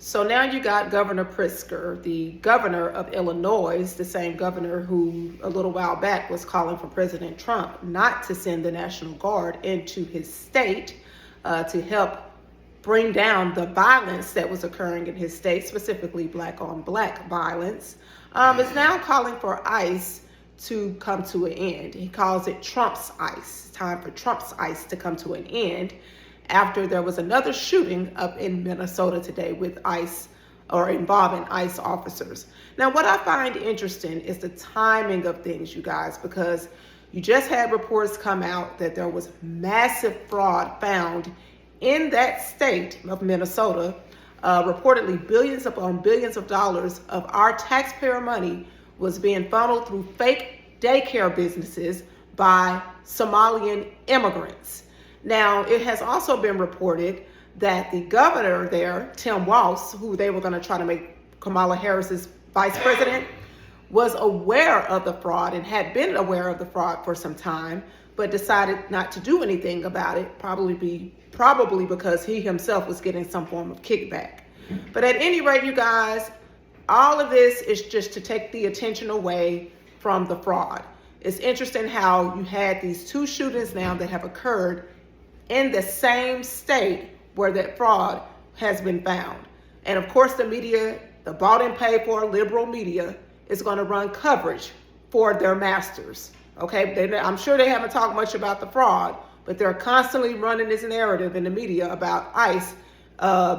So now you got Governor Pritzker, the governor of Illinois, the same governor who a little while back was calling for President Trump not to send the National Guard into his state to help bring down the violence that was occurring in his state, specifically black on black violence, is now calling for ICE to come to an end. He calls it Trump's ICE. It's time for Trump's ICE to come to an end after there was another shooting up in Minnesota today with ICE or involving ICE officers. Now, what I find interesting is the timing of things, you guys, because you just had reports come out that there was massive fraud found in that state of Minnesota. Reportedly billions upon billions of dollars of our taxpayer money was being funneled through fake daycare businesses by Somalian immigrants. Now, it has also been reported that the governor there, Tim Walz, who they were going to try to make Kamala Harris's vice president, was aware of the fraud and had been aware of the fraud for some time, but decided not to do anything about it, probably because he himself was getting some form of kickback. But at any rate, you guys, all of this is just to take the attention away from the fraud. It's interesting how you had these two shootings now that have occurred in the same state where that fraud has been found. And of course, the media, the bought and paid for liberal media, is going to run coverage for their masters. Okay, I'm sure they haven't talked much about the fraud, but they're constantly running this narrative in the media about ICE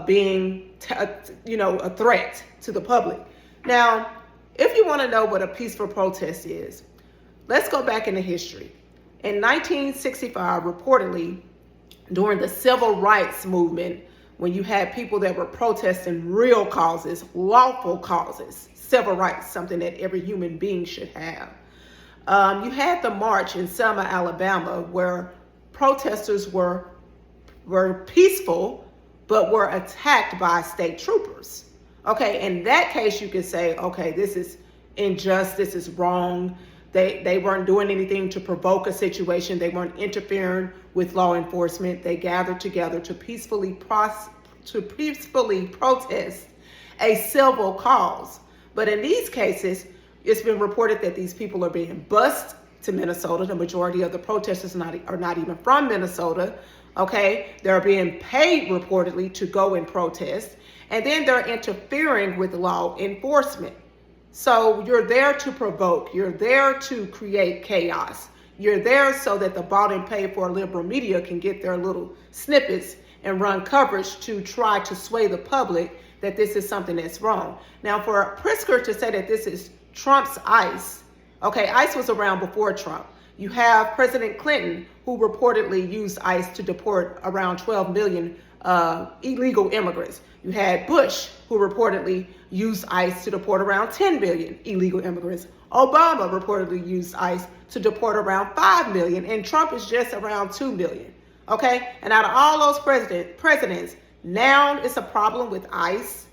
being, a threat to the public. Now, if you want to know what a peaceful protest is, let's go back into history. In 1965, reportedly, during the civil rights movement, when you had people that were protesting real causes, lawful causes, civil rights, something that every human being should have. You had the march in Selma, Alabama, where protesters were peaceful, but were attacked by state troopers. Okay, in that case, you could say, okay, this is unjust, this is wrong. They weren't doing anything to provoke a situation. They weren't interfering with law enforcement. They gathered together to peacefully protest a civil cause. But in these cases, it's been reported that these people are being bused to Minnesota. The majority of the protesters are not even from Minnesota. Okay, they're being paid reportedly to go and protest, and then they're interfering with law enforcement. So you're there to provoke, you're there to create chaos. You're there so that the bought and paid for liberal media can get their little snippets and run coverage to try to sway the public that this is something that's wrong. Now, for Pritzker to say that this is Trump's ICE, okay, ICE was around before Trump. You have President Clinton, who reportedly used ICE to deport around 12 million illegal immigrants. You had Bush, who reportedly used ICE to deport around 10 million illegal immigrants. Obama reportedly used ICE to deport around 5 million, and Trump is just around 2 million. Okay, and out of all those presidents, now it's a problem with ICE,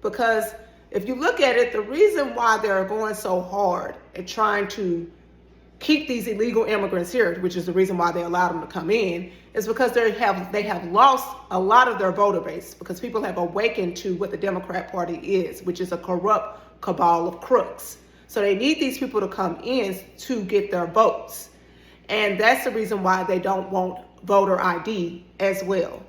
because if you look at it, the reason why they're going so hard at trying to keep these illegal immigrants here, which is the reason why they allowed them to come in, is because they have lost a lot of their voter base, because people have awakened to what the Democrat Party is, which is a corrupt cabal of crooks. So they need these people to come in to get their votes. And that's the reason why they don't want voter ID as well.